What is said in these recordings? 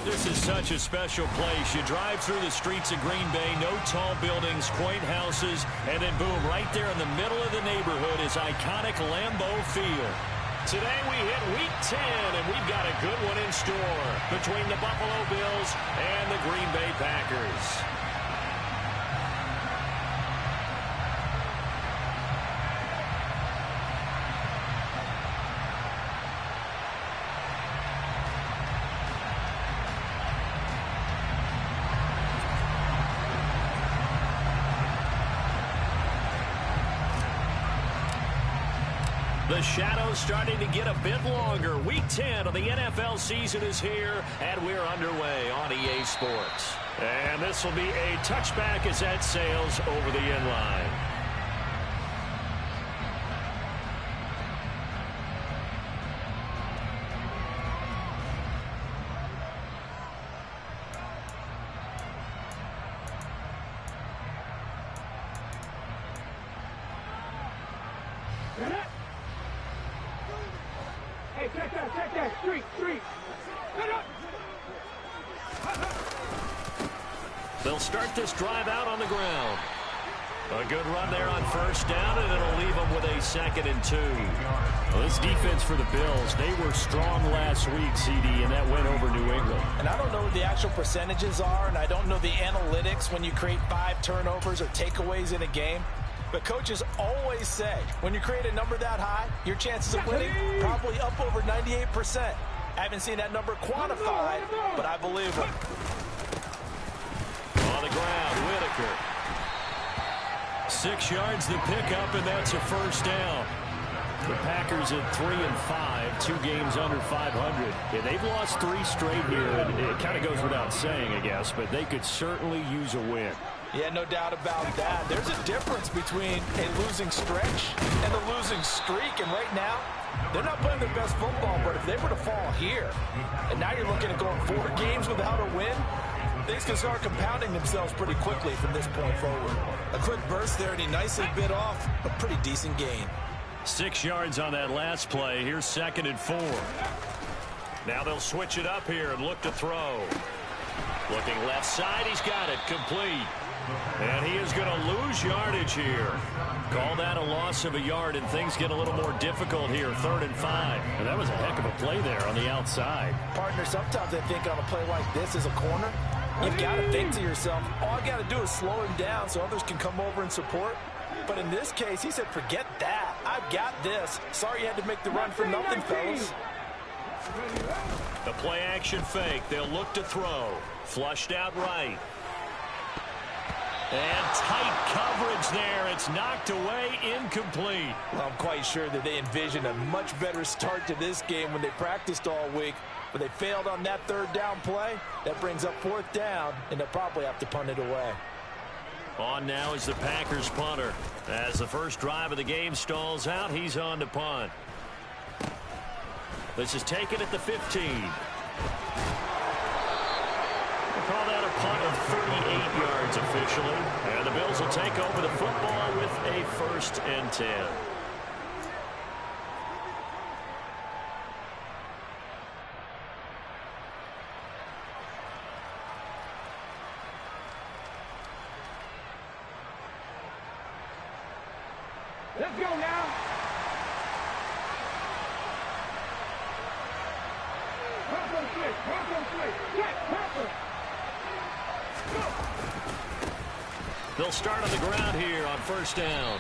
This is such a special place. You drive through the streets of Green Bay, no tall buildings, quaint houses, and then boom, right there in the middle of the neighborhood is iconic Lambeau Field. Today we hit Week 10, and we've got a good one in store between the Buffalo Bills and the Green Bay Packers. The shadow's starting to get a bit longer. Week 10 of the NFL season is here, and we're underway on EA Sports. And this will be a touchback as that sails over the end line. They'll start this drive out on the ground. A good run there on first down, and it'll leave them with a 2nd and 2. Well, this defense for the Bills, they were strong last week, CD, and that went over New England. And I don't know what the actual percentages are, and I don't know the analytics when you create 5 turnovers or takeaways in a game. But coaches always say, when you create a number that high, your chances of winning probably up over 98%. I haven't seen that number quantified, but I believe them. On the ground, Whitaker. 6 yards the pickup, and that's a first down. The Packers at 3-5, 2 games under 500. Yeah, they've lost 3 straight here, and it kind of goes without saying, I guess, but they could certainly use a win. Yeah, no doubt about that. There's a difference between a losing stretch and a losing streak, and right now, they're not playing their best football, but if they were to fall here, and now you're looking at going 4 games without a win, things can start compounding themselves pretty quickly from this point forward. A quick burst there, and he nicely bit off a pretty decent gain. 6 yards on that last play. Here's 2nd and 4. Now they'll switch it up here and look to throw. Looking left side, he's got it complete. And he is going to lose yardage here. Call that a loss of a yard, and things get a little more difficult here. 3rd and 5. And that was a heck of a play there on the outside. Partner, sometimes I think on a play like this as a corner, you've got to think to yourself, all I got to do is slow him down so others can come over and support. But in this case, he said, forget that. I've got this. Sorry you had to make the run for nothing, fellas. The play action fake. They'll look to throw. Flushed out right. And tight coverage there. It's knocked away, incomplete. Well, I'm quite sure that they envisioned a much better start to this game when they practiced all week. But they failed on that 3rd down play. That brings up 4th down, and they'll probably have to punt it away. On now is the Packers punter. As the first drive of the game stalls out, he's on to punt. This is taken at the 15. We'll call that a punt of 38 yards officially. And the Bills will take over the football with a 1st and 10. Let's go now. They'll start on the ground here on first down.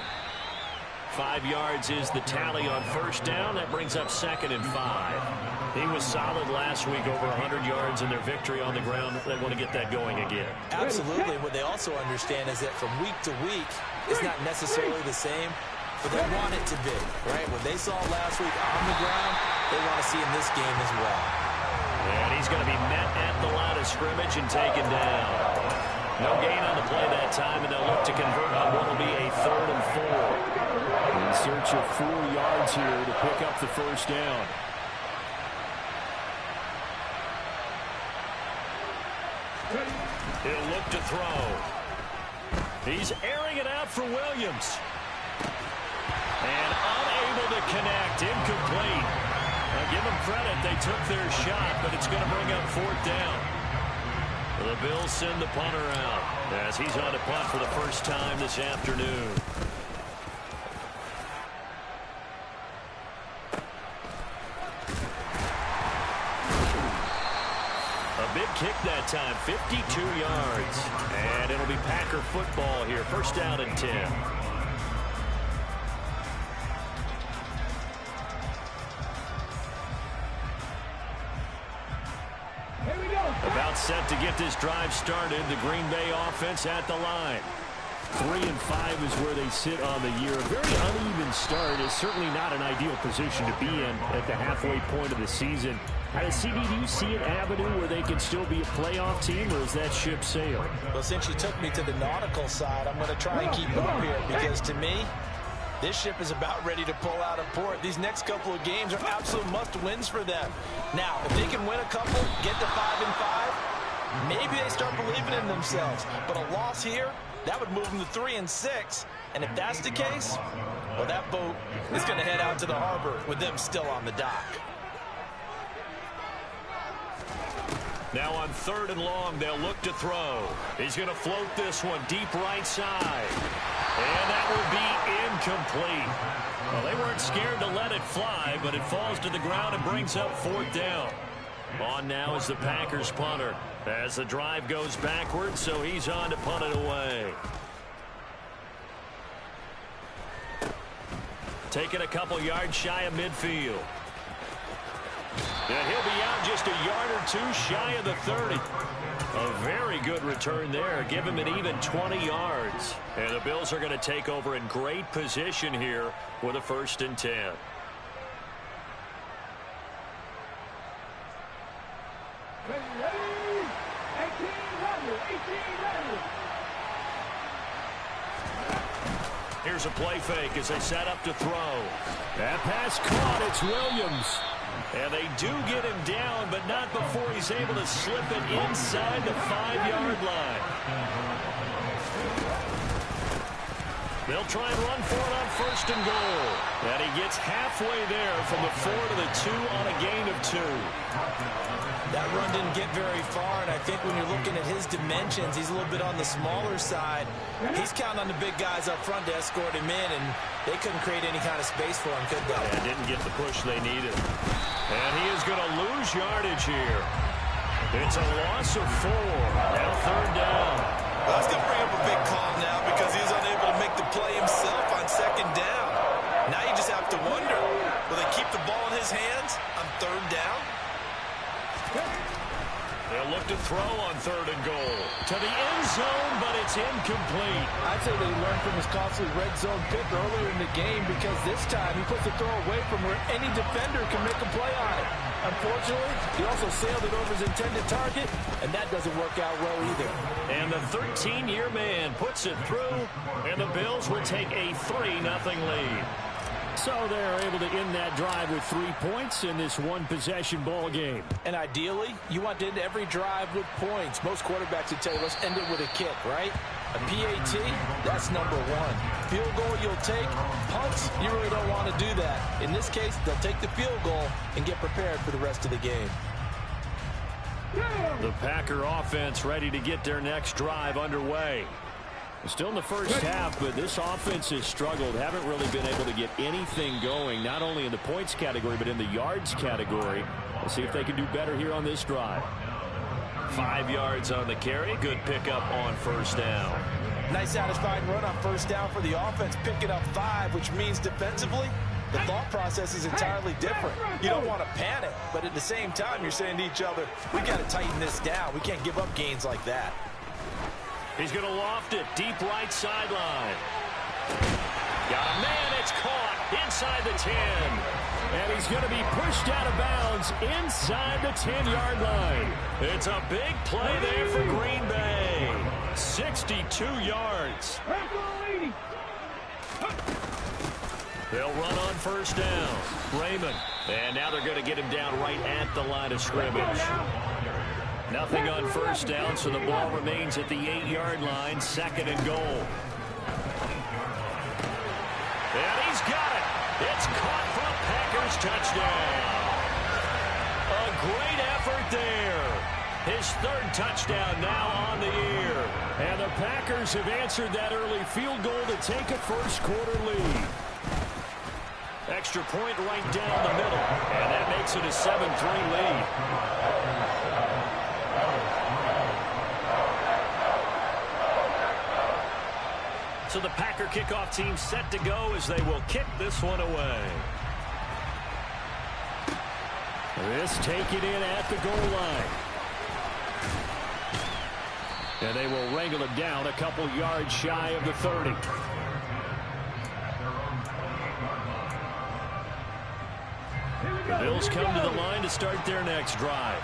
5 yards is the tally on first down. That brings up 2nd and 5. He was solid last week, over 100 yards in their victory on the ground. They want to get that going again. Absolutely. What they also understand is that from week to week, it's not necessarily the same, but they want it to be, right? What they saw last week on the ground, they want to see in this game as well. And he's going to be met at the line of scrimmage and taken down. No gain on the play that time, and they'll look to convert on what will be a 3rd and 4. In search of 4 yards here to pick up the first down. He'll look to throw. He's airing it out for Williams. And unable to connect, incomplete. them credit. They took their shot, but it's going to bring up 4th down. The Bills send the punter out as he's on to punt for the first time this afternoon. A big kick that time, 52 yards. And it'll be Packer football here, 1st down and 10. About set to get this drive started. The Green Bay offense at the line. 3-5 is where they sit on the year. A very uneven start is certainly not an ideal position to be in at the halfway point of the season. CD, do you see an avenue where they can still be a playoff team, or is that ship sailed? Well, since you took me to the nautical side, I'm going to try and keep up here because to me, this ship is about ready to pull out of port. These next couple of games are absolute must-wins for them. Now, if they can win a couple, get to 5-5, maybe they start believing in themselves. But a loss here, that would move them to 3-6. And if that's the case, well, that boat is going to head out to the harbor with them still on the dock. Now on 3rd and long, they'll look to throw. He's going to float this one deep right side. And that will be incomplete. Well, they weren't scared to let it fly, but it falls to the ground and brings up 4th down. On now is the Packers punter as the drive goes backwards, so he's on to punt it away. Taking a couple yards shy of midfield. And he'll be out just a yard or two shy of the 30. A very good return there. Give him an even 20 yards. And the Bills are going to take over in great position here with a 1st and 10. Here's a play fake as they set up to throw. That pass caught. It's Williams. And they do get him down, but not before he's able to slip it inside the 5-yard line. They'll try and run for it on 1st and goal. And he gets halfway there from the 4 to the 2 on a gain of 2. That run didn't get very far, and I think when you're looking at his dimensions, he's a little bit on the smaller side. He's counting on the big guys up front to escort him in, and they couldn't create any kind of space for him, could they? And didn't get the push they needed. And he is going to lose yardage here. It's a loss of 4. Now 3rd down. Well, that's going to bring up a big call now because he was unable to make the play himself on 2nd down. Now you just have to wonder, will they keep the ball in his hands on 3rd down? They'll look to throw on 3rd and goal. To the end zone, but it's incomplete. I'd say that he learned from his costly red zone pick earlier in the game because this time he puts the throw away from where any defender can make a play on it. Unfortunately, he also sailed it over his intended target, and that doesn't work out well either. And the 13-year man puts it through, and the Bills will take a 3-0 lead. So they're able to end that drive with 3 points in this one-possession ball game. And ideally, you want to end every drive with points. Most quarterbacks would tell you, let's end it with a kick, right? A PAT, that's number 1. Field goal you'll take. Punts, you really don't want to do that. In this case, they'll take the field goal and get prepared for the rest of the game. The Packer offense ready to get their next drive underway. Still in the first half, but this offense has struggled. Haven't really been able to get anything going, not only in the points category, but in the yards category. We'll see if they can do better here on this drive. 5 yards on the carry. Good pickup on 1st down. Nice satisfying run on 1st down for the offense, picking up 5, which means defensively, the thought process is entirely different. You don't want to panic, but at the same time, you're saying to each other, we got to tighten this down. We can't give up gains like that. He's going to loft it deep right sideline. Got a man. It's caught inside the 10. And he's going to be pushed out of bounds inside the 10-yard line. It's a big play there for Green Bay. 62 yards. They'll run on 1st down. Raymond. And now they're going to get him down right at the line of scrimmage. Nothing on 1st down, so the ball remains at the 8-yard line. 2nd and goal. And he's got it. It's caught for a Packers touchdown. A great effort there. His third touchdown now on the year. And the Packers have answered that early field goal to take a first-quarter lead. Extra point right down the middle. And that makes it a 7-3 lead. So the Packer kickoff team set to go as they will kick this one away. This taken in at the goal line. And they will wrangle him down a couple yards shy of the 30. The Bills come to the line to start their next drive.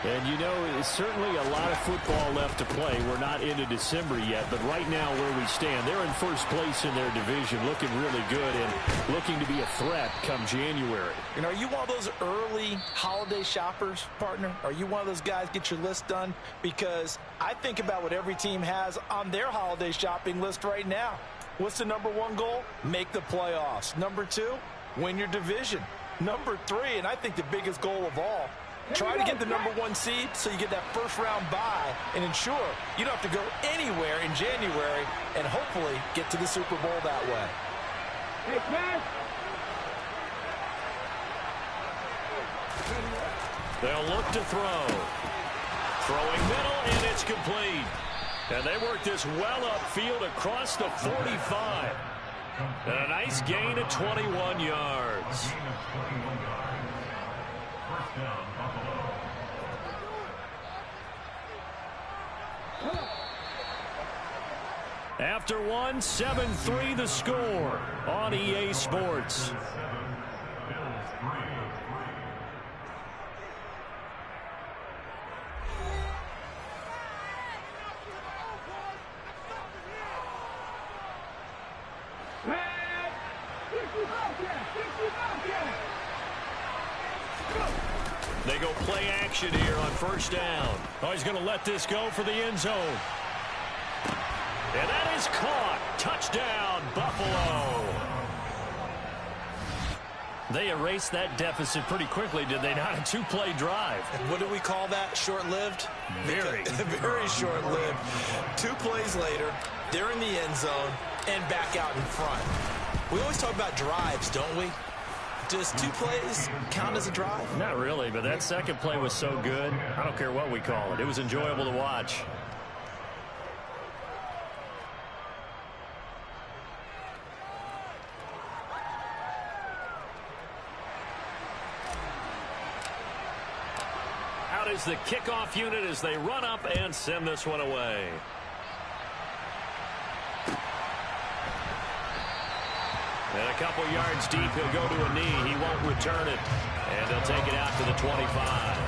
And, you know, it's certainly a lot of football left to play. We're not into December yet, but right now where we stand, they're in first place in their division, looking really good and looking to be a threat come January. And are you one of those early holiday shoppers, partner? Are you one of those guys get your list done? Because I think about what every team has on their holiday shopping list right now. What's the number one goal? Make the playoffs. Number two, win your division. Number three, and I think the biggest goal of all, try to get the number one seed so you get that first-round bye and ensure you don't have to go anywhere in January and hopefully get to the Super Bowl that way. They'll look to throw. Throwing middle, and it's complete. And they work this well upfield across the 45. And a nice gain of 21 yards. After one, 7-3 the score on EA Sports. They go play action here on first down. Oh, he's going to let this go for the end zone. And that is caught. Touchdown, Buffalo. They erased that deficit pretty quickly, did they not? A two-play drive. What do we call that? Short-lived? Very. Very short-lived. 2 plays later, they're in the end zone and back out in front. We always talk about drives, don't we? Does 2 plays count as a drive? Not really, but that second play was so good. I don't care what we call it. It was enjoyable to watch. Out is the kickoff unit as they run up and send this one away. And a couple yards deep, he'll go to a knee. He won't return it. And they'll take it out to the 25.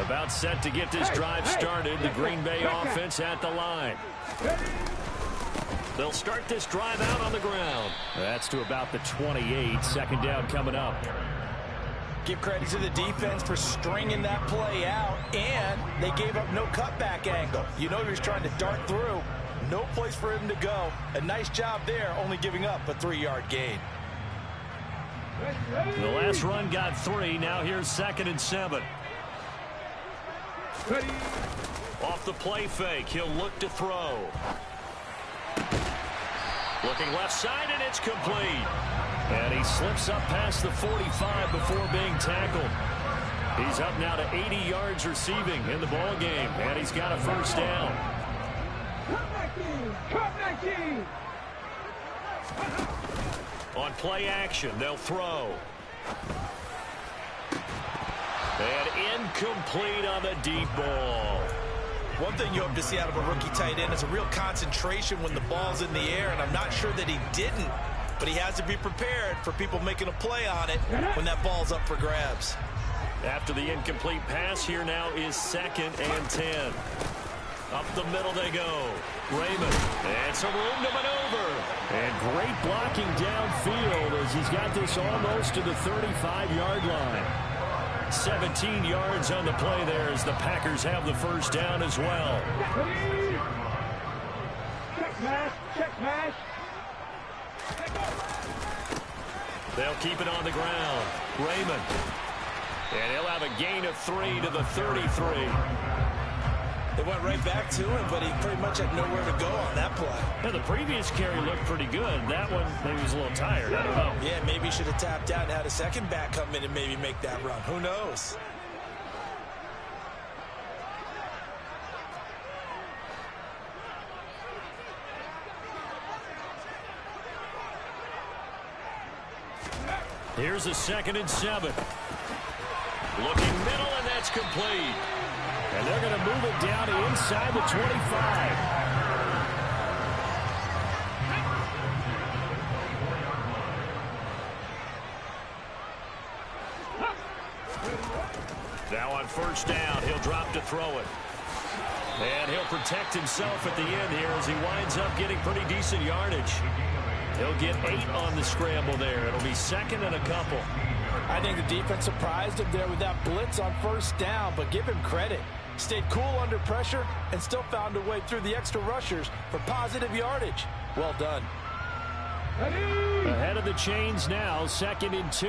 About set to get this drive started. The Green Bay offense at the line. They'll start this drive out on the ground. That's to about the 28. Second down coming up. Give credit to the defense for stringing that play out, and they gave up no cutback angle. You know he was trying to dart through. No place for him to go. A nice job there, only giving up a 3-yard gain. The last run got 3. Now here's 2nd and 7. Off the play fake, he'll look to throw. Looking left side, and it's complete. And he slips up past the 45 before being tackled. He's up now to 80 yards receiving in the ball game, and he's got a first down. On play action, they'll throw. And incomplete on the deep ball. One thing you hope to see out of a rookie tight end is a real concentration when the ball's in the air, and I'm not sure that he didn't, but he has to be prepared for people making a play on it when that ball's up for grabs. After the incomplete pass, here now is 2nd and 10. Up the middle they go. Raymond, and some room to maneuver. And great blocking downfield as he's got this almost to the 35-yard line. 17 yards on the play there as the Packers have the first down as well. Check pass. They'll keep it on the ground. Raymond. And he'll have a gain of 3 to the 33. They went right back to him, but he pretty much had nowhere to go on that play. Yeah, the previous carry looked pretty good. That one, maybe he was a little tired. I don't know. Yeah, maybe he should have tapped out and had a second back come in and maybe make that run. Who knows? Here's a 2nd and 7. Looking middle, and that's complete. And they're going to move it down to inside the 25. Now on first down, he'll drop to throw it. And he'll protect himself at the end here as he winds up getting pretty decent yardage. He'll get 8 on the scramble there. It'll be 2nd and a couple. I think the defense surprised him there with that blitz on first down, but give him credit. Stayed cool under pressure and still found a way through the extra rushers for positive yardage. Well done. Ahead of the chains now, 2nd and 2.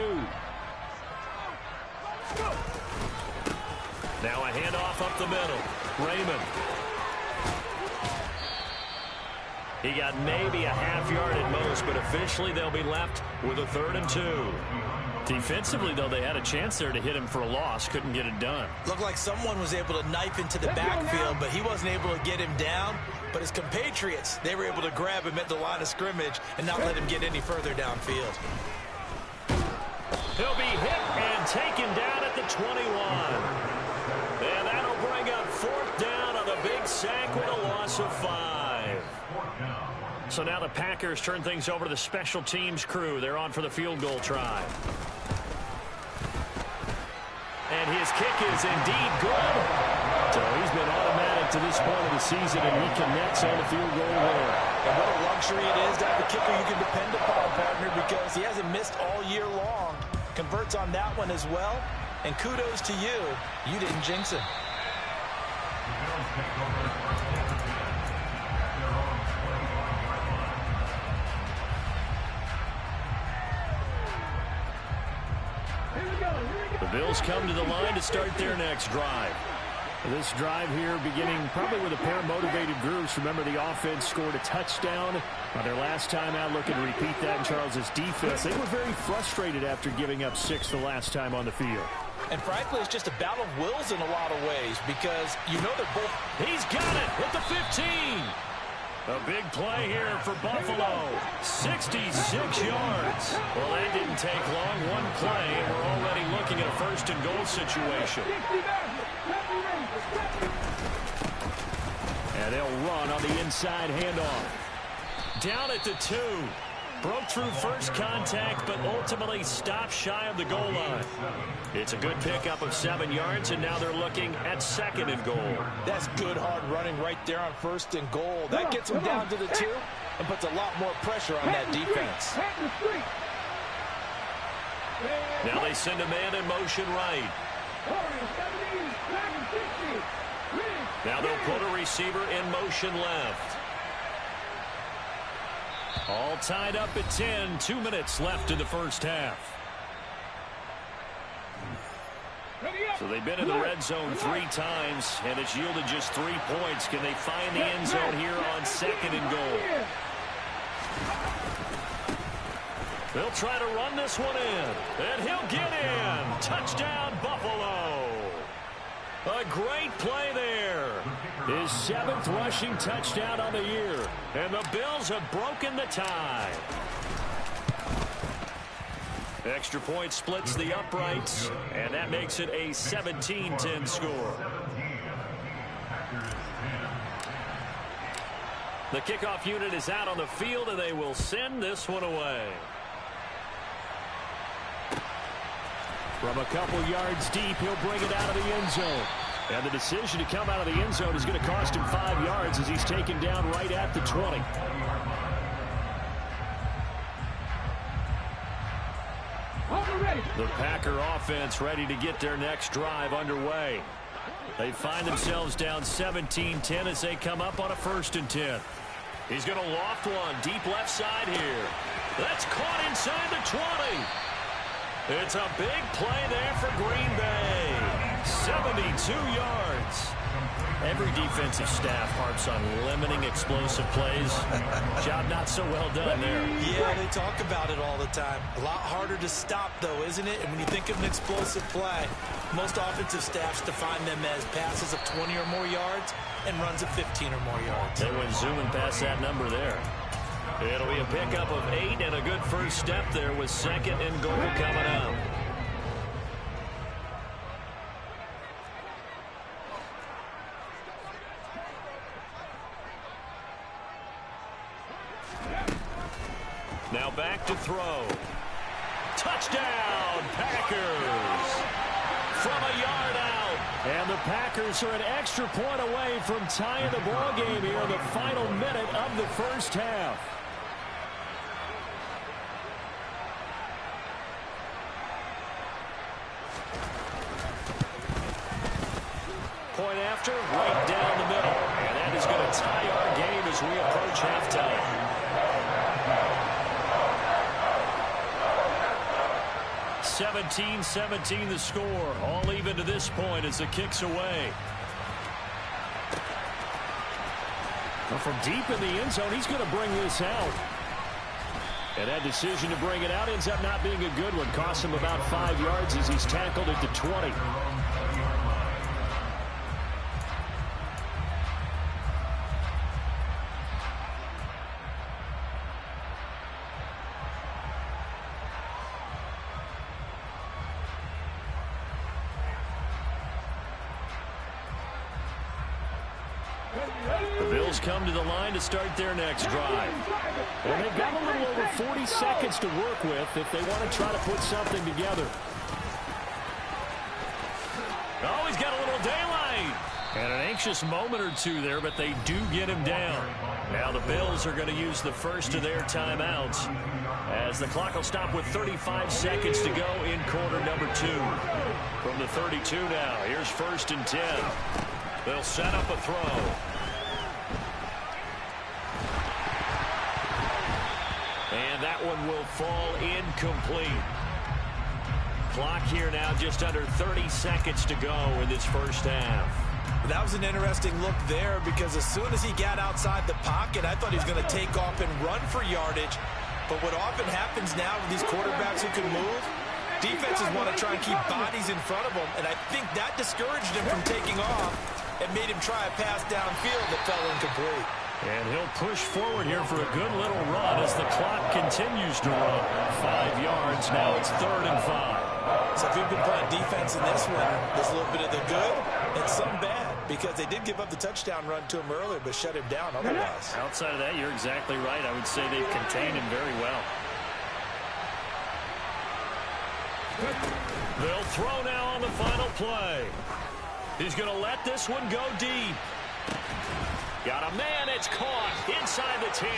Now a handoff up the middle. Raymond. He got maybe a half yard at most, but officially they'll be left with a 3rd and 2. Defensively, though, they had a chance there to hit him for a loss. Couldn't get it done. Looked like someone was able to knife into the backfield, but he wasn't able to get him down. But his compatriots, they were able to grab him at the line of scrimmage and not let him get any further downfield. He'll be hit and taken down at the 21. And that'll bring up 4th down on a big sack with a loss of 5. So now the Packers turn things over to the special teams crew. They're on for the field goal try. And his kick is indeed good. So he's been automatic to this point of the season, and he connects on the field goal there. And what a luxury it is to have a kicker you can depend upon, partner, because he hasn't missed all year long. Converts on that one as well. And kudos to you. You didn't jinx him. The Bills come to the line to start their next drive. This drive here beginning probably with a pair of motivated groups. Remember, the offense scored a touchdown on their last time out. Looking to repeat that in Charles's defense. They were very frustrated after giving up 6 the last time on the field. And frankly, it's just a battle of wills in a lot of ways because you know they're both. He's got it at the 15. A big play here for Buffalo. 66 yards. Well, that didn't take long. One play, and we're already looking at a 1st and goal situation. And they'll run on the inside handoff. Down at the 2. Broke through first contact, but ultimately stopped shy of the goal line. It's a good pickup of 7 yards, and now they're looking at 2nd and goal. That's good hard running right there on 1st and goal. That gets them down to the 2 and puts a lot more pressure on that defense. Now they send a man in motion right. Now they'll put a receiver in motion left. All tied up at 10. 2 minutes left in the first half. So they've been in the red zone 3 times, and it's yielded just 3 points. Can they find the end zone here on 2nd and goal? They'll try to run this one in, and he'll get in. Touchdown, Buffalo. A great play there. His 7th rushing touchdown on the year. And the Bills have broken the tie. Extra point splits the uprights, and that makes it a 17-10 score. The kickoff unit is out on the field, and they will send this one away. From a couple yards deep, he'll bring it out of the end zone. And the decision to come out of the end zone is going to cost him 5 yards as he's taken down right at the 20. The Packer offense ready to get their next drive underway. They find themselves down 17-10 as they come up on a 1st and 10. He's going to loft one deep left side here. That's caught inside the 20. It's a big play there for Green Bay. 72 yards. Every defensive staff harps on limiting explosive plays. Job not so well done there. Yeah, they talk about it all the time. A lot harder to stop, though, isn't it? And when you think of an explosive play, most offensive staffs define them as passes of 20 or more yards and runs of 15 or more yards. They went zooming past that number there. It'll be a pickup of 8 and a good first step there with 2nd and goal coming up. Now back to throw. Touchdown, Packers! From a yard out. And the Packers are an extra point away from tying the ball game here in the final minute of the first half. Point after, right down the middle. And that is going to tie our game as we approach halftime. 17-17 the score. All even to this point as the kick's away. Well, from deep in the end zone, he's going to bring this out. And that decision to bring it out ends up not being a good one. Costs him about 5 yards as he's tackled at the 20. The Bills come to the line to start their next drive. And they've got a little over 40 seconds to work with if they want to try to put something together. Oh, he's got a little daylight. And an anxious moment or two there, but they do get him down. Now the Bills are going to use the first of their timeouts as the clock will stop with 35 seconds to go in quarter number 2. From the 32 now, here's 1st and 10. They'll set up a throw. And that one will fall incomplete. Clock here now just under 30 seconds to go in this first half. That was an interesting look there because as soon as he got outside the pocket, I thought he was going to take off and run for yardage. But what often happens now with these quarterbacks who can move, defenses want to try and keep bodies in front of them. And I think that discouraged him from taking off and made him try a pass downfield that fell incomplete. And he'll push forward here for a good little run as the clock continues to run. 5 yards. Now it's 3rd and 5. So if you've been playing defense in this one, there's a little bit of the good and some bad because they did give up the touchdown run to him earlier but shut him down otherwise. Outside of that, you're exactly right. I would say they've contained him very well. They'll throw now on the final play. He's going to let this one go deep. Got a man, it's caught inside the 10.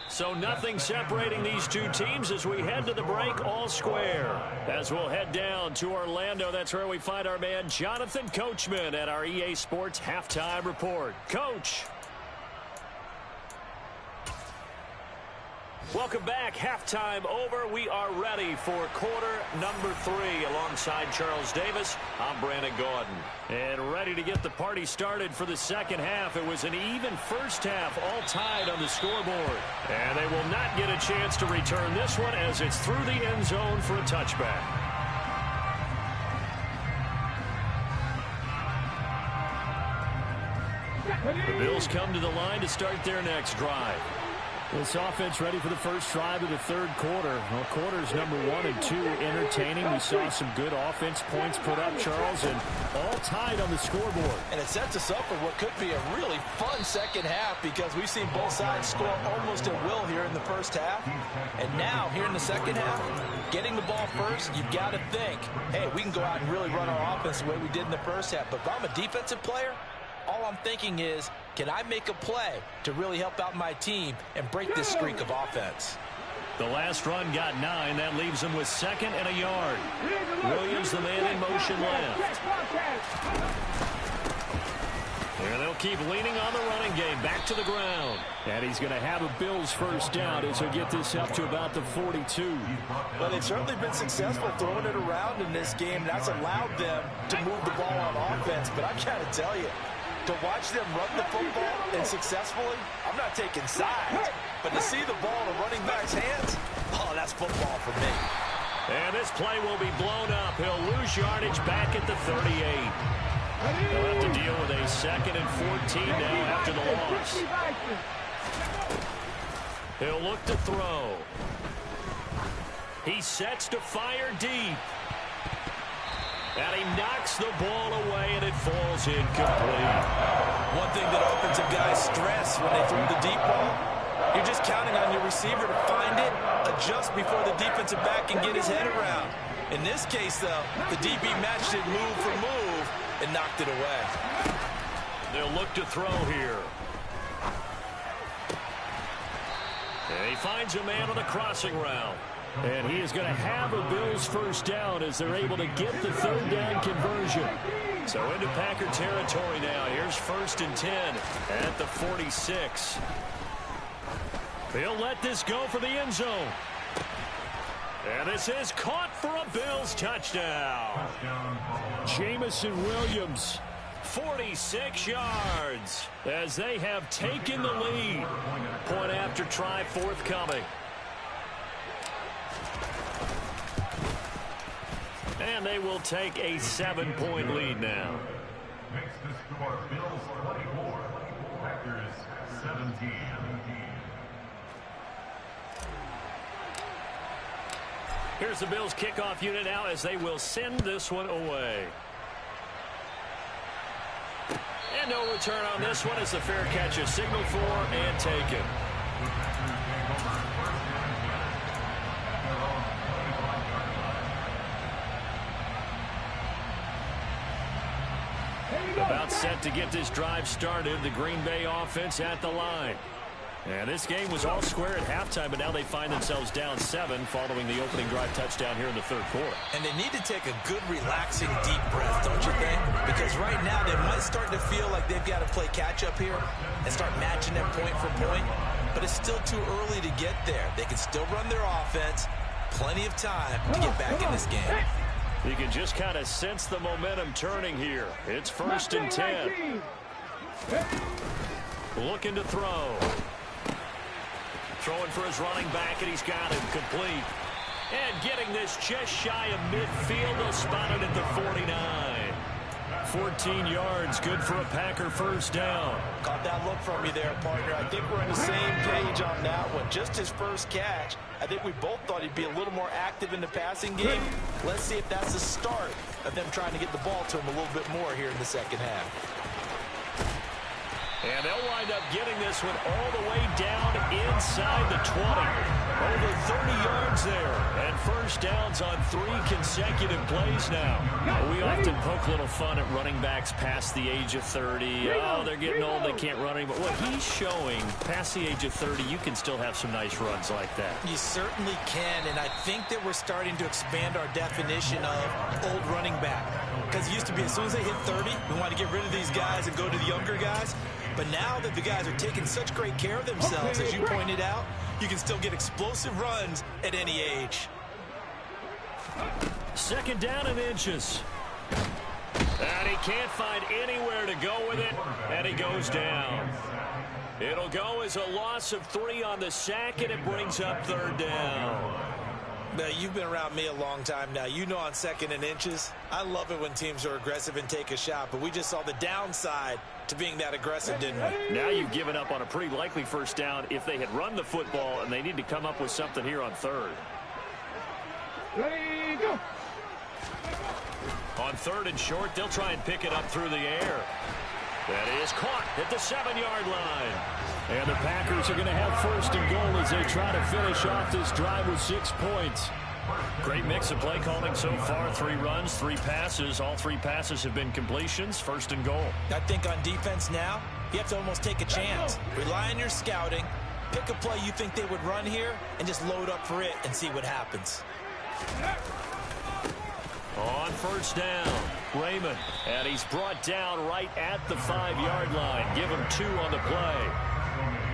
So nothing separating these two teams as we head to the break all square. As we'll head down to Orlando, that's where we find our man Jonathan Coachman at our EA Sports Halftime Report. Coach. Welcome back. Halftime over. We are ready for quarter number 3 alongside Charles Davis. I'm Brandon Gordon. And ready to get the party started for the second half. It was an even first half, all tied on the scoreboard. And they will not get a chance to return this one as it's through the end zone for a touchback. The Bills come to the line to start their next drive. This offense ready for the first drive of the third quarter. Well, quarters number 1 and 2 entertaining. We saw some good offense points put up, Charles, and all tied on the scoreboard. And it sets us up for what could be a really fun second half because we've seen both sides score almost at will here in the first half. And now, here in the second half, getting the ball first, you've got to think, hey, we can go out and really run our offense the way we did in the first half. But if I'm a defensive player, all I'm thinking is, can I make a play to really help out my team and break this streak of offense? The last run got 9. That leaves them with 2nd and a yard. Williams, the man in motion left. And they'll keep leaning on the running game. Back to the ground. And he's going to have a Bills first down as he'll get this up to about the 42. Well, they've certainly been successful throwing it around in this game. That's allowed them to move the ball on offense. But I got to tell you, to watch them run the football and successfully, I'm not taking sides. But to see the ball in a running back's hands, oh, that's football for me. And this play will be blown up. He'll lose yardage back at the 38. They'll have to deal with a 2nd and 14 now after the loss. He'll look to throw. He sets to fire deep. And he knocks the ball away, and it falls incomplete. One thing that offensive guys stress when they throw the deep ball, you're just counting on your receiver to find it, adjust before the defensive back can get his head around. In this case, though, the DB matched it move for move and knocked it away. They'll look to throw here. And he finds a man on the crossing route. And he is going to have a Bills first down as they're able to get the third down conversion. So into Packer territory now. Here's 1st and 10 at the 46. He'll let this go for the end zone. And this is caught for a Bills touchdown. Jamison Williams. 46 yards as they have taken the lead. Point after try forthcoming. And they will take a 7-point lead now. Makes the score Bills 24, Packers 17. Here's the Bills kickoff unit now as they will send this one away. And no return on this one as the fair catch is signaled for and taken. About set to get this drive started. The Green Bay offense at the line. And this game was all square at halftime, but now they find themselves down 7 following the opening drive touchdown here in the third quarter. And they need to take a good, relaxing, deep breath, don't you think? Because right now they might start to feel like they've got to play catch-up here and start matching them point for point. But it's still too early to get there. They can still run their offense. Plenty of time to get back in this game. You can just kind of sense the momentum turning here. It's 1st and 10. Looking to throw. Throwing for his running back, and he's got him complete. And getting this just shy of midfield. They'll spot it at the 49. 14 yards, good for a Packer first down. Caught that look from you there, partner. I think we're on the same page on that one. Just his first catch. I think we both thought he'd be a little more active in the passing game. Let's see if that's the start of them trying to get the ball to him a little bit more here in the second half. And they'll wind up getting this one all the way down inside the 20. Over 30 yards there. And first downs on 3 consecutive plays now. We often poke a little fun at running backs past the age of 30. Oh, they're getting old, they can't run anymore. What he's showing, past the age of 30, you can still have some nice runs like that. You certainly can, and I think that we're starting to expand our definition of old running back. Because it used to be as soon as they hit 30, we want to get rid of these guys and go to the younger guys. But now that the guys are taking such great care of themselves, as you pointed out, you can still get explosive runs at any age. 2nd down and inches. And he can't find anywhere to go with it, and he goes down. It'll go as a loss of 3 on the sack, and it brings up 3rd down. Now, you've been around me a long time now. You know on 2nd and inches, I love it when teams are aggressive and take a shot, but we just saw the downside to being that aggressive, didn't we? Now you've given up on a pretty likely first down if they had run the football, and they need to come up with something here on 3rd. Ready, go. On 3rd and short, they'll try and pick it up through the air. That is caught at the 7-yard line. And the Packers are going to have 1st and goal as they try to finish off this drive with 6 points. Great mix of play calling so far. 3 runs, 3 passes. All 3 passes have been completions. 1st and goal. I think on defense now, you have to almost take a chance. Rely on your scouting. Pick a play you think they would run here and just load up for it and see what happens. On 1st down, Raymond. And he's brought down right at the 5-yard line. Give him 2 on the play.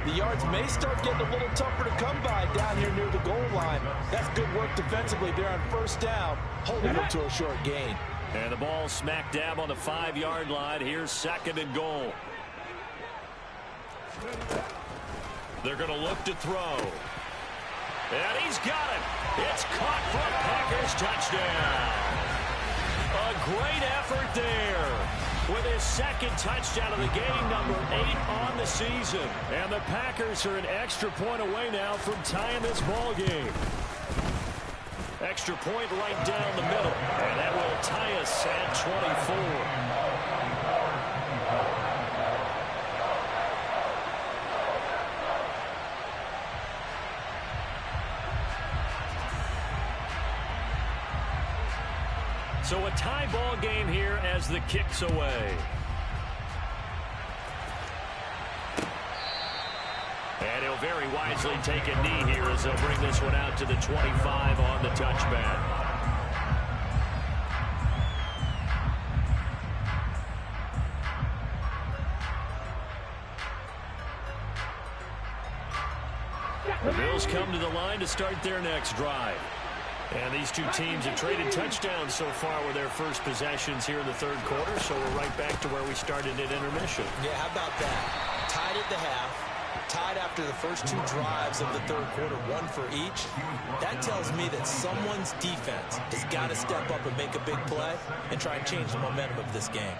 The yards may start getting a little tougher to come by down here near the goal line. That's good work defensively there on 1st down, holding them to a short gain. And the ball smack dab on the 5-yard line. Here's 2nd and goal. They're going to look to throw. And he's got it. It's caught for a Packers touchdown. A great effort there with his 2nd touchdown of the game, number 8 on the season. And the Packers are an extra point away now from tying this ball game. Extra point right down the middle. And that will tie us at 24. So a tie ball game here as the kick's away. And he'll very wisely take a knee here as they'll bring this one out to the 25 on the touchback. The Bills come to the line to start their next drive. And these 2 teams have traded touchdowns so far with their first possessions here in the 3rd quarter, so we're right back to where we started at intermission. Yeah, how about that? Tied at the half, tied after the first 2 drives of the 3rd quarter, 1 for each. That tells me that someone's defense has got to step up and make a big play and try and change the momentum of this game.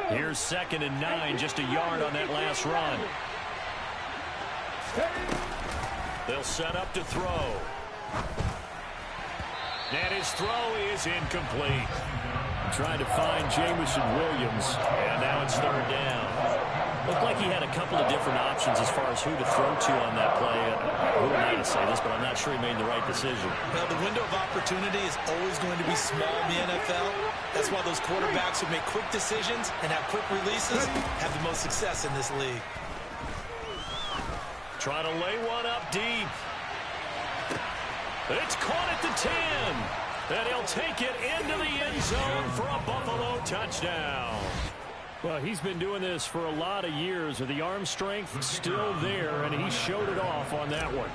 Here's 2nd and 9, just a yard on that last run. They'll set up to throw. And his throw is incomplete. Trying to find Jameson Williams. And now it's 3rd down. Looked like he had a couple of different options as far as who to throw to on that play. Who am I to say this, but I'm not sure he made the right decision. Now, the window of opportunity is always going to be small in the NFL. That's why those quarterbacks who make quick decisions and have quick releases have the most success in this league. Trying to lay one up deep. It's caught at the 10. And he'll take it into the end zone for a Buffalo touchdown. Well, he's been doing this for a lot of years with the arm strength still there, and he showed it off on that one.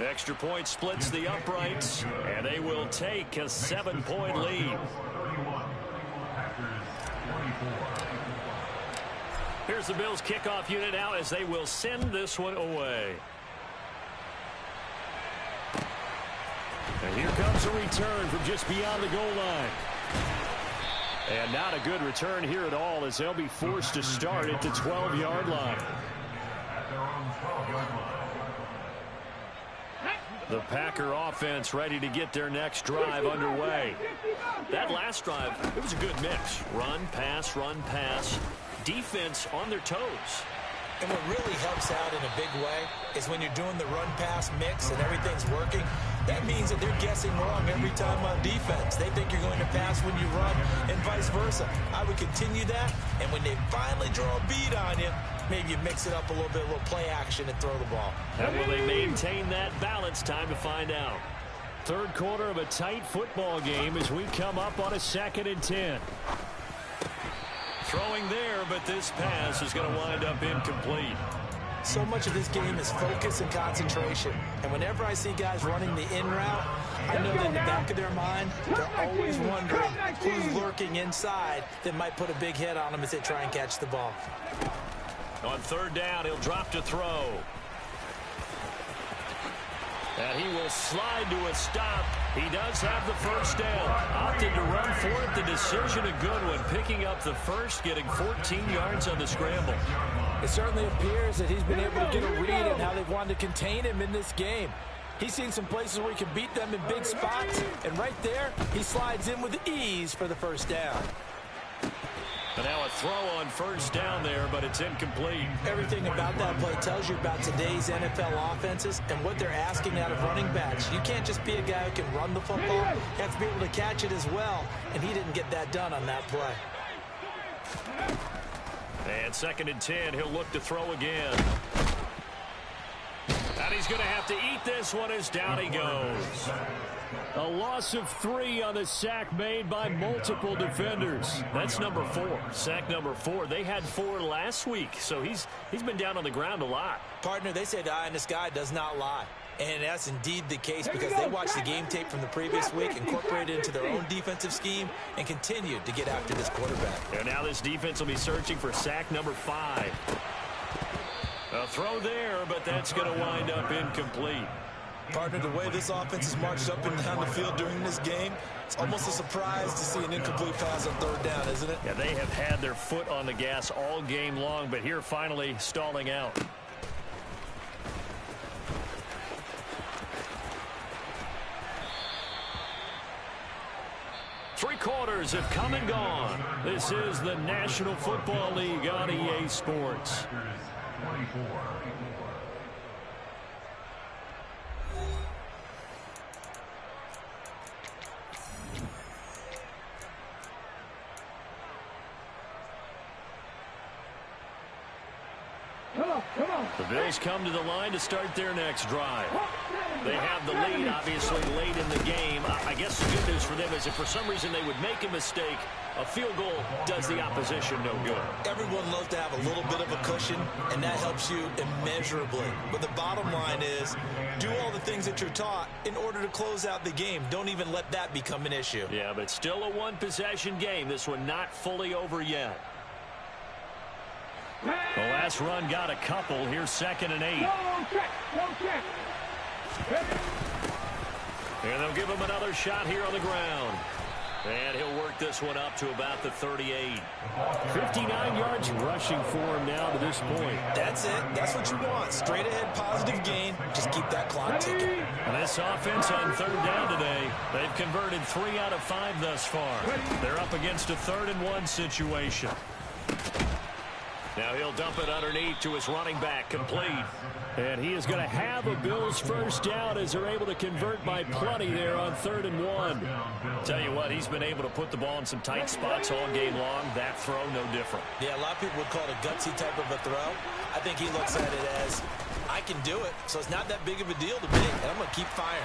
Extra point splits the uprights, and they will take a 7-point lead. Here's the Bills kickoff unit now as they will send this one away. And here comes a return from just beyond the goal line. And not a good return here at all as they'll be forced to start at the 12-yard line. The Packer offense ready to get their next drive underway. That last drive, it was a good mix. Run, pass, defense on their toes. And what really helps out in a big way is when you're doing the run-pass mix and everything's working, that means that they're guessing wrong every time on defense. They think you're going to pass when you run and vice versa. I would continue that, and when they finally draw a bead on you, maybe you mix it up a little bit, a little play action and throw the ball. And will they maintain that balance? Time to find out. 3rd quarter of a tight football game as we come up on a 2nd and 10. Throwing there, but this pass is going to wind up incomplete. So much of this game is focus and concentration. And whenever I see guys running the in route, I know that in the back of their mind, they're always wondering who's lurking inside that might put a big hit on them as they try and catch the ball. On third down, he'll drop to throw. And he will slide to a stop. He does have the first down. Opted to run for it. The decision a good one. Picking up the first, getting 14 yards on the scramble. It certainly appears that he's been able to get a read on how they've wanted to contain him in this game. He's seen some places where he can beat them in big spots. And right there, he slides in with ease for the first down. And now a throw on first down there, but it's incomplete. Everything about that play tells you about today's NFL offenses and what they're asking out of running backs. You can't just be a guy who can run the football. You have to be able to catch it as well, and he didn't get that done on that play. And 2nd and 10, he'll look to throw again. And he's going to have to eat this one as down he goes. A loss of 3 on the sack made by multiple defenders. That's number 4. Sack number 4. They had 4 last week, so he's been down on the ground a lot. Partner, they say the eye in the sky does not lie. And that's indeed the case because they watched the game tape from the previous week, incorporated it into their own defensive scheme, and continued to get after this quarterback. And now this defense will be searching for sack number 5. A throw there, but that's going to wind up incomplete. Partner, the way this offense has marched up and down the field during this game, it's almost a surprise to see an incomplete pass on third down, isn't it? Yeah, they have had their foot on the gas all game long, but here finally stalling out. Three quarters have come and gone. This is the National Football League on EA Sports. 24. The Bills come to the line to start their next drive. They have the lead, obviously, late in the game. I guess the good news for them is if for some reason they would make a mistake, a field goal does the opposition no good. Everyone loves to have a little bit of a cushion, and that helps you immeasurably. But the bottom line is, do all the things that you're taught in order to close out the game. Don't even let that become an issue. Yeah, but still a one-possession game. This one not fully over yet. The last run got a couple. Here's 2nd and 8. And they'll give him another shot here on the ground. And he'll work this one up to about the 38. 59 yards rushing for him now to this point. That's it. That's what you want. Straight ahead, positive gain. Just keep that clock ticking. And this offense on third down today, they've converted 3 out of 5 thus far. They're up against a 3rd and 1 situation. Now he'll dump it underneath to his running back, complete. And he is going to have a Bills first down as they're able to convert by plenty there on 3rd and 1. Tell you what, he's been able to put the ball in some tight spots all game long. That throw, no different. Yeah, a lot of people would call it a gutsy type of a throw. I think he looks at it as, I can do it, so it's not that big of a deal to me, and I'm going to keep firing.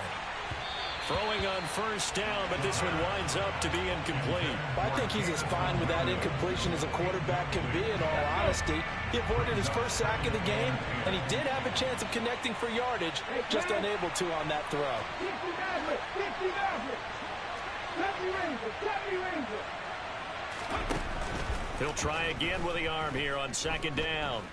Throwing on first down, but this one winds up to be incomplete. I think he's as fine with that incompletion as a quarterback can be, in all honesty. He avoided his first sack of the game, and he did have a chance of connecting for yardage, just unable to on that throw. He'll try again with the arm here on 2nd down.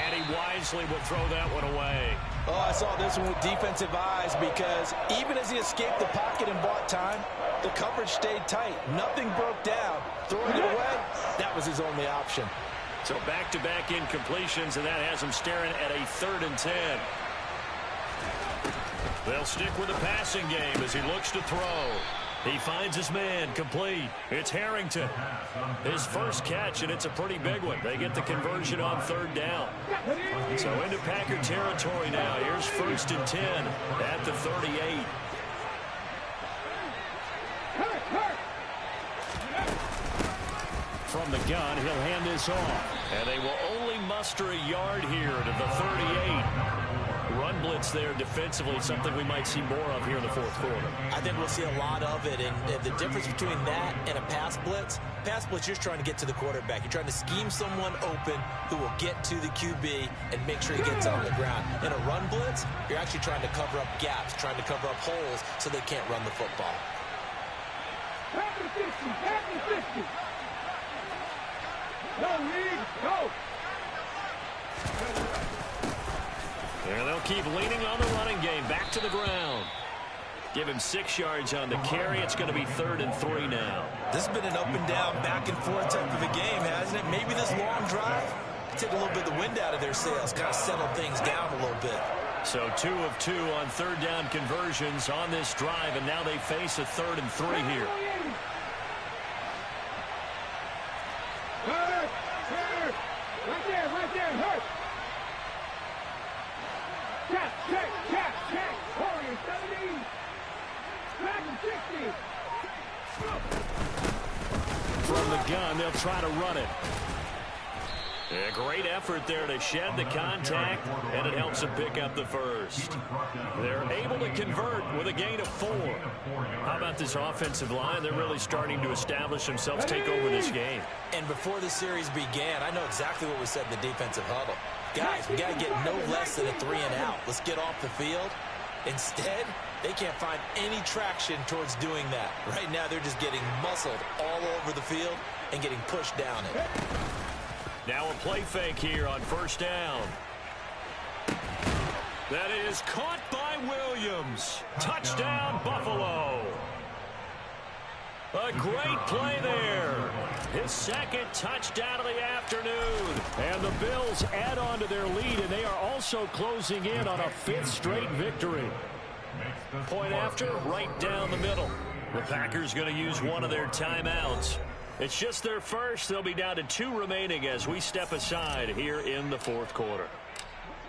And he wisely will throw that one away. Oh, I saw this one with defensive eyes because even as he escaped the pocket and bought time, the coverage stayed tight. Nothing broke down. Throwing it away, that was his only option. So back-to-back incompletions, and that has him staring at a 3rd and 10. They'll stick with the passing game as he looks to throw. He finds his man, complete. It's Harrington. His first catch, and it's a pretty big one. They get the conversion on 3rd down. So into Packer territory now. Here's 1st and 10 at the 38. From the gun, he'll hand this off. And they will only muster a yard here to the 38. Run blitz there defensively, something we might see more of here in the fourth quarter. I think we'll see a lot of it, and the difference between that and a pass blitz, you're trying to get to the quarterback. You're trying to scheme someone open who will get to the QB and make sure he gets on the ground. In a run blitz, you're actually trying to cover up gaps, trying to cover up holes so they can't run the football. Happy 50, happy 50. Go, Reed, go. And they'll keep leaning on the running game. Back to the ground. Give him 6 yards on the carry. It's going to be 3rd and 3 now. This has been an up and down, back and forth type of a game, hasn't it? Maybe this long drive take a little bit of the wind out of their sails, kind of settle things down a little bit. So 2 of 2 on 3rd down conversions on this drive, and now they face a 3rd and 3 here. Hurt, hurt. Right there, hurt. Check. Warrior 70. Dragon 60. From the gun, they'll try to run it. A great effort there to shed the contact, and it helps them pick up the first. They're able to convert with a gain of 4. How about this offensive line? They're really starting to establish themselves, take over this game. And before the series began, I know exactly what we said in the defensive huddle. Guys, we got to get no less than a 3 and out. Let's get off the field. Instead, they can't find any traction towards doing that. Right now, they're just getting muscled all over the field and getting pushed down it. Now a play fake here on 1st down. That is caught by Williams. Touchdown, Buffalo. A great play there. His 2nd touchdown of the afternoon. And the Bills add on to their lead, and they are also closing in on a 5th straight victory. Point after, right down the middle. The Packers going to use one of their timeouts. It's just their first. They'll be down to 2 remaining as we step aside here in the 4th quarter.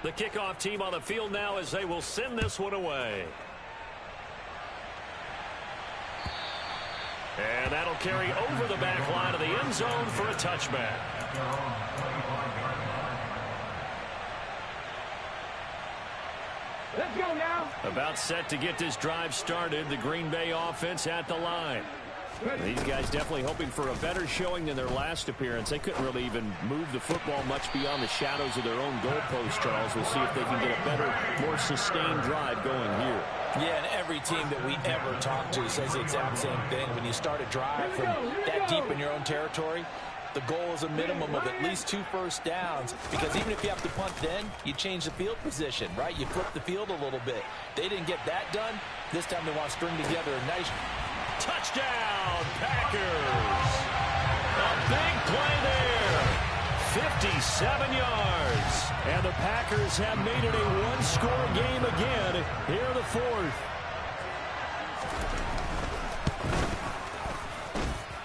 The kickoff team on the field now as they will send this one away. And that'll carry over the back line of the end zone for a touchback. Let's go now. About set to get this drive started. The Green Bay offense at the line. These guys definitely hoping for a better showing than their last appearance. They couldn't really even move the football much beyond the shadows of their own goalpost, Charles. We'll see if they can get a better, more sustained drive going here. Yeah, and every team that we ever talk to says the exact same thing. When you start a drive from that deep in your own territory, the goal is a minimum of at least 2 first downs, because even if you have to punt then, you change the field position, right? You flip the field a little bit. They didn't get that done. This time they want to string together a nice touchdown, Packers. A big play there. 57 yards. And the Packers have made it a 1-score game again here in the 4th.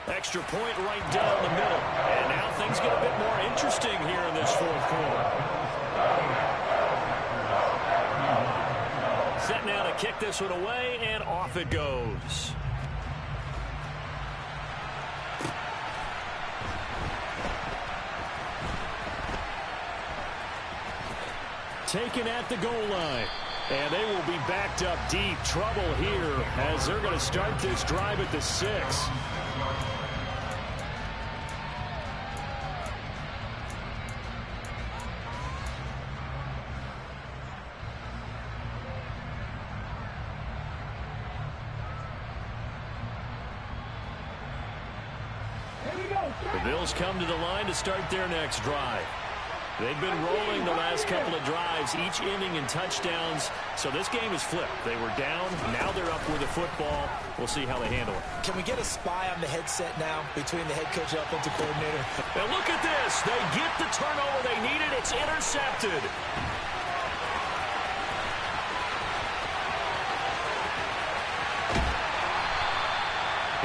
Extra point right down the middle. And now things get a bit more interesting here in this 4th quarter. Set now to kick this one away, and off it goes. Taken at the goal line. And they will be backed up deep. Trouble here as they're going to start this drive at the 6. The Bills come to the line to start their next drive. They've been rolling the last couple of drives, each ending in touchdowns. So this game is flipped. They were down. Now they're up with the football. We'll see how they handle it. Can we get a spy on the headset now between the head coach and offensive coordinator? And look at this. They get the turnover they needed. It's intercepted.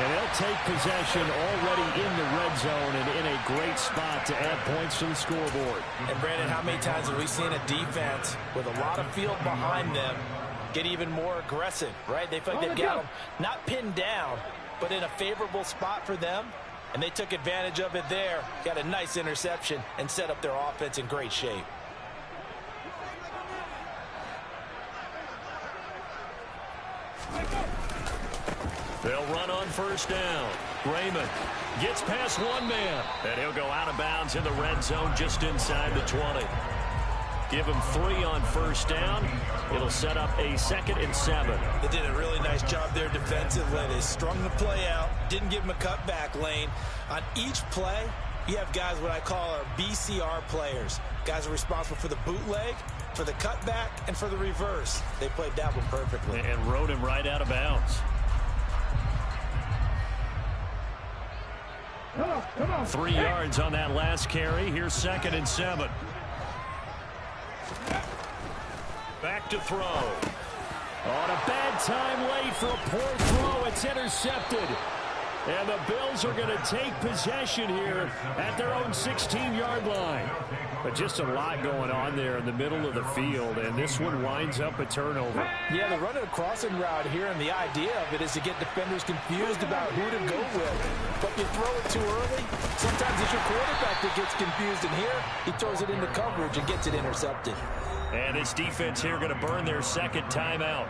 And they'll take possession already in the red zone and in a great spot to add points to the scoreboard. And, Brandon, how many times have we seen a defense with a lot of field behind them get even more aggressive, right? They feel like they've got them not pinned down, but in a favorable spot for them, and they took advantage of it there, got a nice interception, and set up their offense in great shape. They'll run on first down. Raymond gets past one man, and he'll go out of bounds in the red zone just inside the 20. Give him 3 on first down. It'll set up a 2nd and 7. They did a really nice job there defensively. They strung the play out, didn't give him a cutback lane. On each play, you have guys what I call our BCR players. Guys are responsible for the bootleg, for the cutback, and for the reverse. They played that one perfectly. And rode him right out of bounds. Come on. 3 yards on that last carry. Here's 2nd and 7. Back to throw. On a bad time late for a poor throw. It's intercepted. And the Bills are going to take possession here at their own 16-yard line. But just a lot going on there in the middle of the field, and this one winds up a turnover. Yeah, they're running a crossing route here, and the idea of it is to get defenders confused about who to go with. But you throw it too early, sometimes it's your quarterback that gets confused, and here he throws it into coverage and gets it intercepted. And this defense here going to burn their 2nd timeout.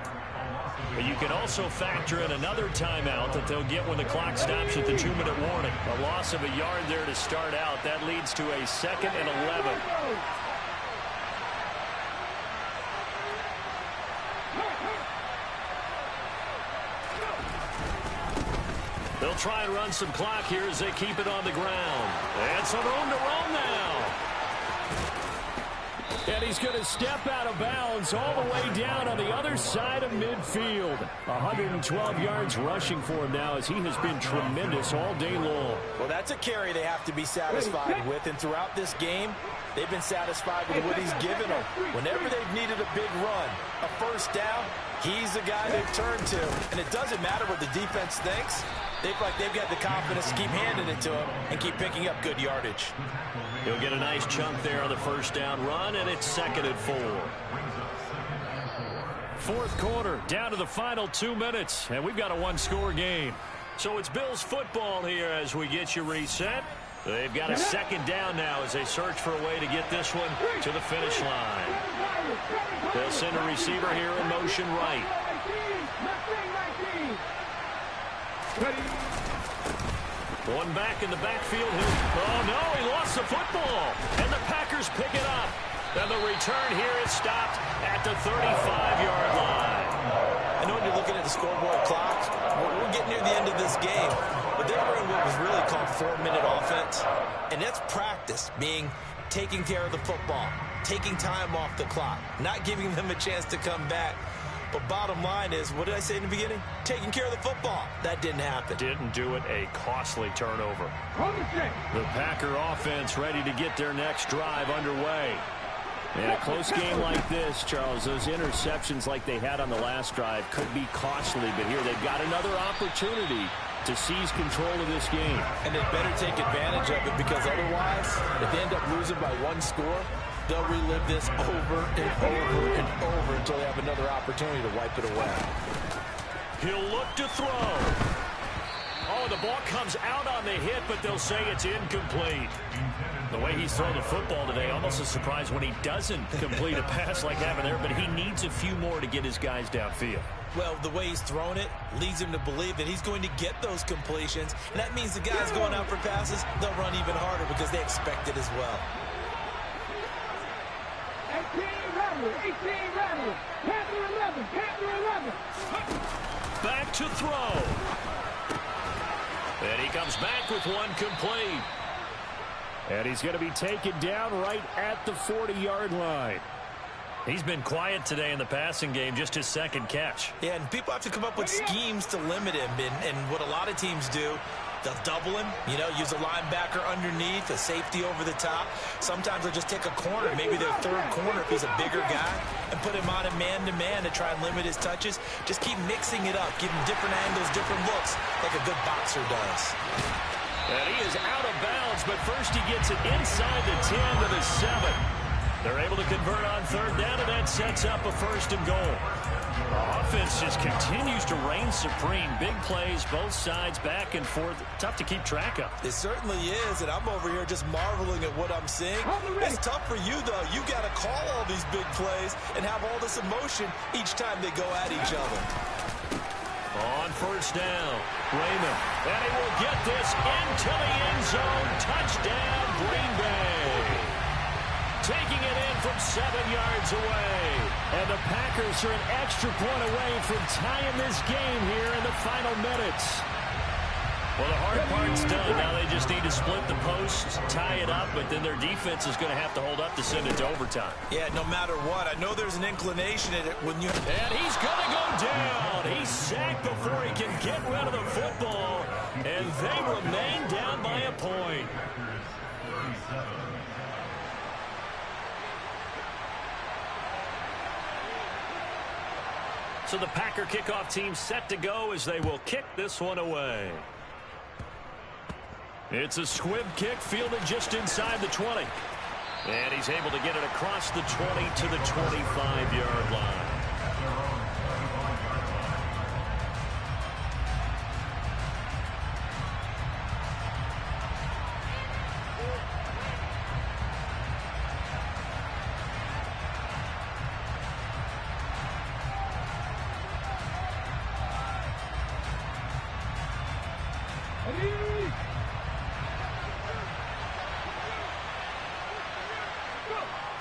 But you can also factor in another timeout that they'll get when the clock stops at the 2-minute warning. A loss of a yard there to start out. That leads to a 2nd and 11. They'll try and run some clock here as they keep it on the ground. And some room to roam now. And he's going to step out of bounds all the way down on the other side of midfield. 112 yards rushing for him now as he has been tremendous all day long. Well, that's a carry they have to be satisfied with, and throughout this game, they've been satisfied with what he's given them. Whenever they've needed a big run, a first down, he's the guy they've turned to. And it doesn't matter what the defense thinks. They've got the confidence to keep handing it to him and keep picking up good yardage. He'll get a nice chunk there on the first down run, and it's 2nd and 4. 4th quarter, down to the final 2 minutes, and we've got a 1-score game. So it's Bills football here as we get you reset. They've got a 2nd down now as they search for a way to get this one to the finish line. They'll send a receiver here in motion right. One back in the backfield. Oh, no, he lost the football. And the Packers pick it up. And the return here is stopped at the 35-yard line. I know when you're looking at the scoreboard clock, we're getting near the end of this game. But they were in what was really called 4-minute offense. And that's practice, meaning taking care of the football, taking time off the clock, not giving them a chance to come back. But bottom line is, what did I say in the beginning? Taking care of the football. That didn't happen. Didn't do it. A costly turnover. The Packer offense ready to get their next drive underway. In a close game like this, Charles, those interceptions like they had on the last drive could be costly. But here they've got another opportunity to seize control of this game. And they better take advantage of it, because otherwise, if they end up losing by 1 score, they'll relive this over and over and over until they have another opportunity to wipe it away. He'll look to throw. Oh, the ball comes out on the hit, but they'll say it's incomplete. The way he's thrown the football today, almost a surprise when he doesn't complete a pass like having there, but he needs a few more to get his guys downfield. Well, the way he's thrown it leads him to believe that he's going to get those completions. And that means the guys going out for passes, they'll run even harder because they expect it as well. 18 Rebels, Panther 11. Back to throw. And he comes back with one complete. And he's going to be taken down right at the 40-yard line. He's been quiet today in the passing game, just his 2nd catch. Yeah, and people have to come up with schemes to limit him. And what a lot of teams do, they'll double him, use a linebacker underneath, a safety over the top. Sometimes they'll just take a corner, maybe their 3rd corner if he's a bigger guy, and put him on a man-to-man to try and limit his touches. Just keep mixing it up, give him different angles, different looks, like a good boxer does. And he is out of bounds, but first he gets it inside the 10 to the 7. They're able to convert on 3rd down, and that sets up a 1st and goal. The offense just continues to reign supreme. Big plays, both sides, back and forth. Tough to keep track of. It certainly is, and I'm over here just marveling at what I'm seeing. It's tough for you, though. You got to call all these big plays and have all this emotion each time they go at each other. On first down, Raymond. And he will get this into the end zone. Touchdown, Green Bay. Taking it in from 7 yards away. And the Packers are an extra point away from tying this game here in the final minutes. Well, the hard part's done. Now they just need to split the posts, tie it up, but then their defense is going to have to hold up to send it to overtime. Yeah, no matter what. I know there's an inclination in it when you... And he's going to go down. He's sacked before he can get rid of the football, and they remain down by a point. So the Packer kickoff team set to go as they will kick this one away. It's a squib kick fielded just inside the 20. And he's able to get it across the 20 to the 25-yard line.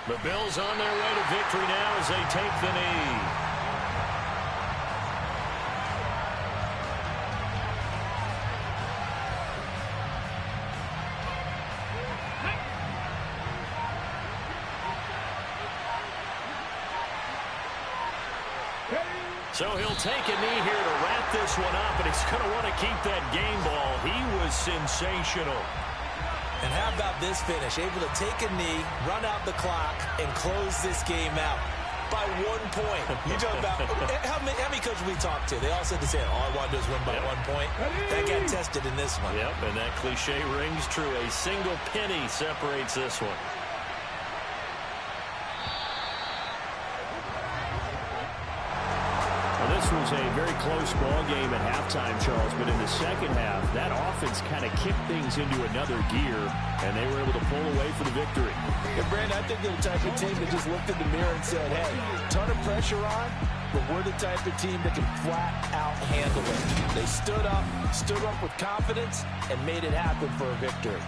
The Bills on their way to victory now as they take the knee. So he'll take a knee here to wrap this one up, and he's going to want to keep that game ball. He was sensational. And how about this finish? Able to take a knee, run out the clock, and close this game out by 1 point. You talk about how many coaches we talked to? They all said the same. All I want to do is win by 1 point. That got tested in this one. Yep, and that cliche rings true. A single penny separates this one. This was a very close ball game at halftime, Charles, but in the second half, that offense kind of kicked things into another gear, and they were able to pull away for the victory. And Brandon, I think they're the type of team that just looked in the mirror and said, hey, ton of pressure on, but we're the type of team that can flat out handle it. They stood up with confidence, and made it happen for a victory.